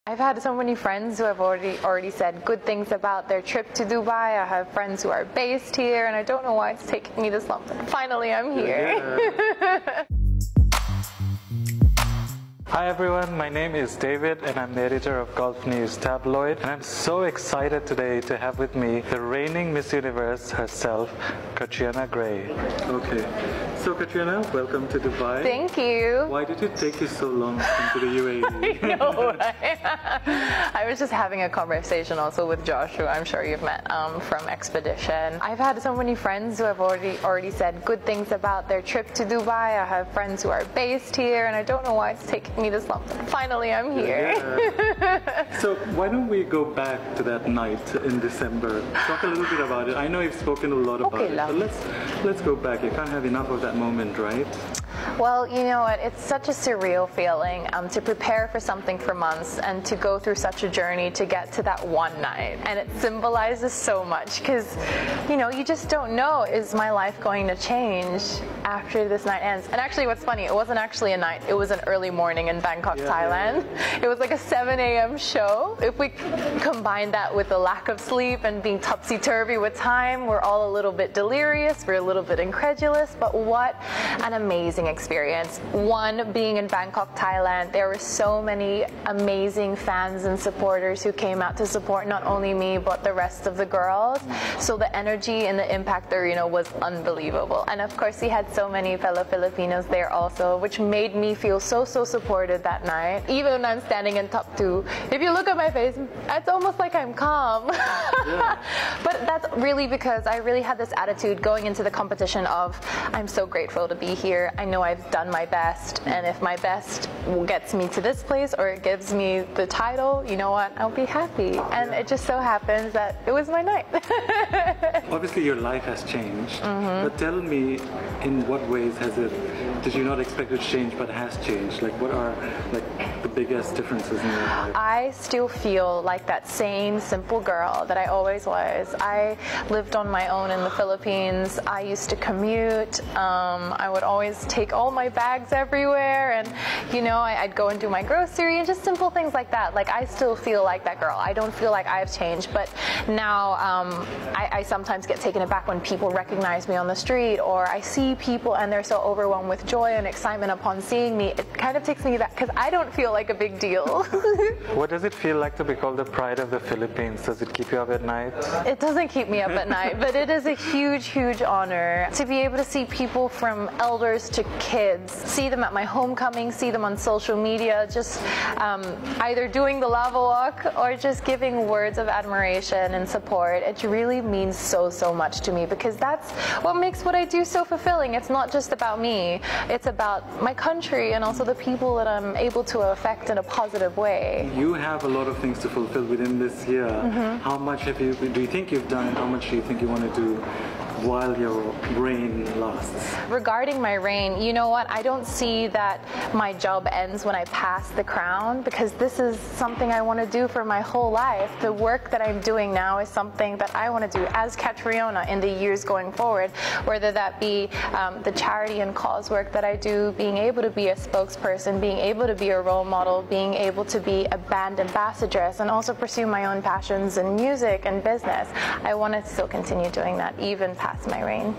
I've had so many friends who have already said good things about their trip to Dubai. I have friends who are based here, and I don't know why it's taking me this long, but finally I'm here. Yeah. Hi everyone, my name is David and I'm the editor of Golf News Tabloid, and I'm so excited today to have with me the reigning Miss Universe herself, Catriona Gray. Okay, so Catriona, welcome to Dubai. Thank you. Why did it take you so long to come to the UAE? I know, right? I was just having a conversation also with Josh, who I'm sure you've met from Expedition. I've had so many friends who have already said good things about their trip to Dubai. I have friends who are based here, and I don't know why it's taking me this long, but finally I'm here. Yeah. So why don't we go back to that night in December? Talk a little bit about it. I know you've spoken a lot about it, but let's go back. You can't have enough of that moment, right? Well, you know what, it's such a surreal feeling to prepare for something for months and to go through such a journey to get to that one night. And it symbolizes so much because, you know, you just don't know, is my life going to change after this night ends? And actually what's funny, it wasn't actually a night, it was an early morning in Bangkok, Thailand. Yeah. It was like a 7 a.m. show. If we combine that with the lack of sleep and being topsy-turvy with time, we're all a little bit delirious, we're a little bit incredulous, but what an amazing experience. One, being in Bangkok, Thailand, there were so many amazing fans and supporters who came out to support not only me but the rest of the girls. So the energy and the impact there, you know, was unbelievable. And of course we had so many fellow Filipinos there also, which made me feel so supported that night. Even when I'm standing in top two, if you look at my face, it's almost like I'm calm. Yeah. But that's really because I really had this attitude going into the competition of, I'm so grateful to be here. I know I've done my best, and if my best gets me to this place or it gives me the title, you know what, I'll be happy. And it just so happens that it was my night. Obviously your life has changed, but tell me, in what ways did you not expect it to change but has changed? Like, what are the biggest differences in your life? I still feel like that same simple girl that I always was. I lived on my own in the Philippines. I used to commute. I would always take all my bags everywhere, and you know, I'd go and do my grocery and just simple things like that. Like, I still feel like that girl. I don't feel like I've changed, but now I sometimes get taken aback when people recognize me on the street, or I see people and they're so overwhelmed with joy and excitement upon seeing me. It kind of takes me back because I don't feel like a big deal. What does it feel like to be called the pride of the Philippines? Does it keep you up at night? It doesn't keep me up at night, but it is a huge honor to be able to see people from elders to kids, see them at my homecoming, see them on social media, just either doing the lava walk or just giving words of admiration and support. It really means so much to me, because that's what makes what I do so fulfilling. It's not just about me, it's about my country and also the people that I'm able to affect in a positive way. You have a lot of things to fulfill within this year. How much do you think you've done, and how much do you think you want to do while your reign lasts? Regarding my reign, you know what, I don't see that my job ends when I pass the crown, because this is something I want to do for my whole life. The work that I'm doing now is something that I want to do as Catriona in the years going forward, whether that be the charity and cause work that I do, being able to be a spokesperson, being able to be a role model, being able to be a band ambassadress, and also pursue my own passions in music and business. I want to still continue doing that even past my reign.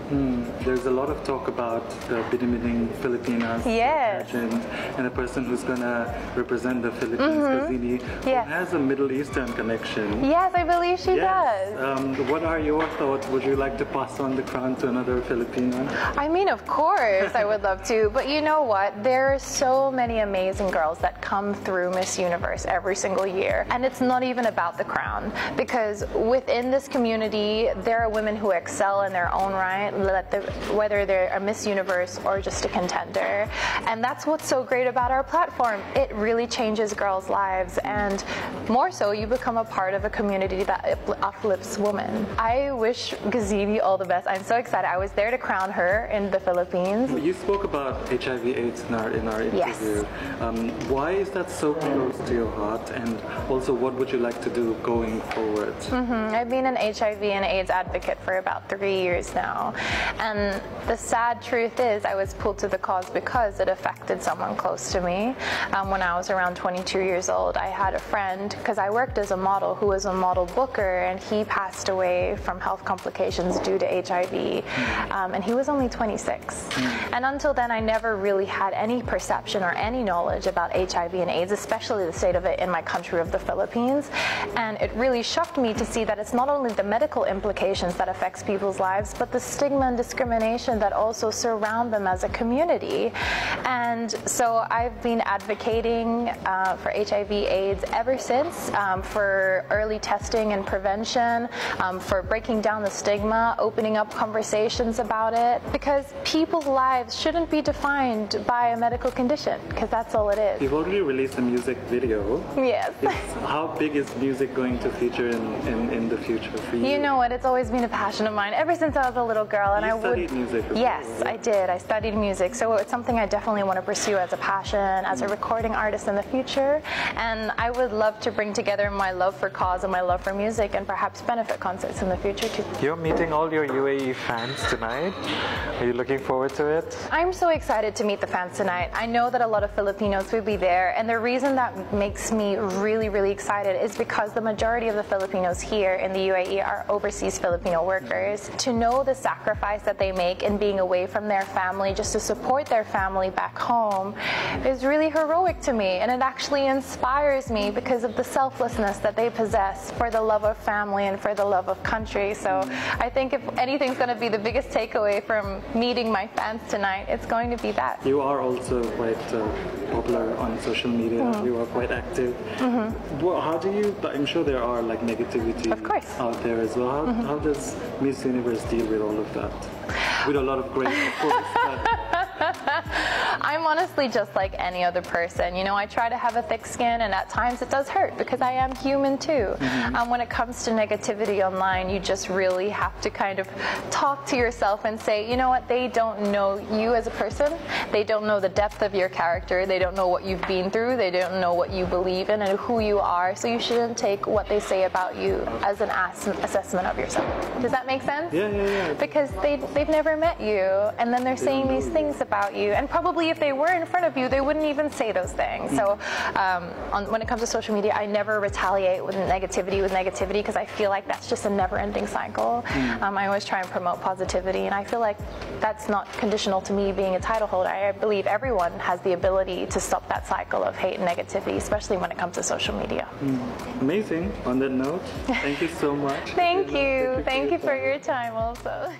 There's a lot of talk about the Binibining Filipinas pageant, and a person who's going to represent the Philippines, Kazini, who has a Middle Eastern connection. Yes, I believe she does. What are your thoughts? Would you like to pass on the crown to another Filipina? I mean, of course, I would love to, but you know what? There are so many amazing girls that come through Miss Universe every single year, and it's not even about the crown, because within this community, there are women who excel in their own right, whether they're a Miss Universe or just a contender. And that's what's so great about our platform. It really changes girls' lives, and more so, you become a part of a community that uplifts women. I wish Gazini all the best. I'm so excited. I was there to crown her in the Philippines. You spoke about HIV/AIDS in our interview. Yes. Why is that so close to your heart, and also what would you like to do going forward? I've been an HIV and AIDS advocate for about 3 years years now. And the sad truth is I was pulled to the cause because it affected someone close to me. When I was around 22 years old, I had a friend, because I worked as a model, who was a model booker, and he passed away from health complications due to HIV. And he was only 26. And until then, I never really had any perception or any knowledge about HIV and AIDS, especially the state of it in my country of the Philippines. And it really shocked me to see that it's not only the medical implications that affects people's lives, but the stigma and discrimination that also surround them as a community. And so I've been advocating for HIV/AIDS ever since, for early testing and prevention, for breaking down the stigma, opening up conversations about it, because people's lives shouldn't be defined by a medical condition, because that's all it is. You've already released a music video. Yes. How big is music going to feature in the future for you? You know what, it's always been a passion of mine ever since I was a little girl. And you studied music as Yes, well, right? I did. I studied music, so it's something I definitely want to pursue as a passion, as a recording artist in the future. And I would love to bring together my love for cause and my love for music, and perhaps benefit concerts in the future too. You're meeting all your UAE fans tonight. Are you looking forward to it? I'm so excited to meet the fans tonight. I know that a lot of Filipinos will be there, and the reason that makes me really, really excited is because the majority of the Filipinos here in the UAE are overseas Filipino workers. To know the sacrifice that they make in being away from their family just to support their family back home is really heroic to me, and it actually inspires me because of the selflessness that they possess for the love of family and for the love of country. So I think if anything's going to be the biggest takeaway from meeting my fans tonight, it's going to be that. You are also quite popular on social media. You are quite active. Well, how do you, I'm sure there are like negativity Of course. out there as well. How does Miss Universe deal with all of that? With a lot of grace, of course. I'm honestly just like any other person. You know, I try to have a thick skin, and at times it does hurt because I am human too. When it comes to negativity online, you just really have to kind of talk to yourself and say, you know what, they don't know you as a person. They don't know the depth of your character. They don't know what you've been through. They don't know what you believe in and who you are. So you shouldn't take what they say about you as an assessment of yourself. Does that make sense? Yeah. Because they've never met you, and then they're saying these things about you, and probably if they were in front of you, they wouldn't even say those things. So when it comes to social media, I never retaliate with negativity because I feel like that's just a never-ending cycle. I always try and promote positivity, and I feel like that's not conditional to me being a title holder. I believe everyone has the ability to stop that cycle of hate and negativity, especially when it comes to social media. Amazing. On that note, thank you so much. Thank you for your time also.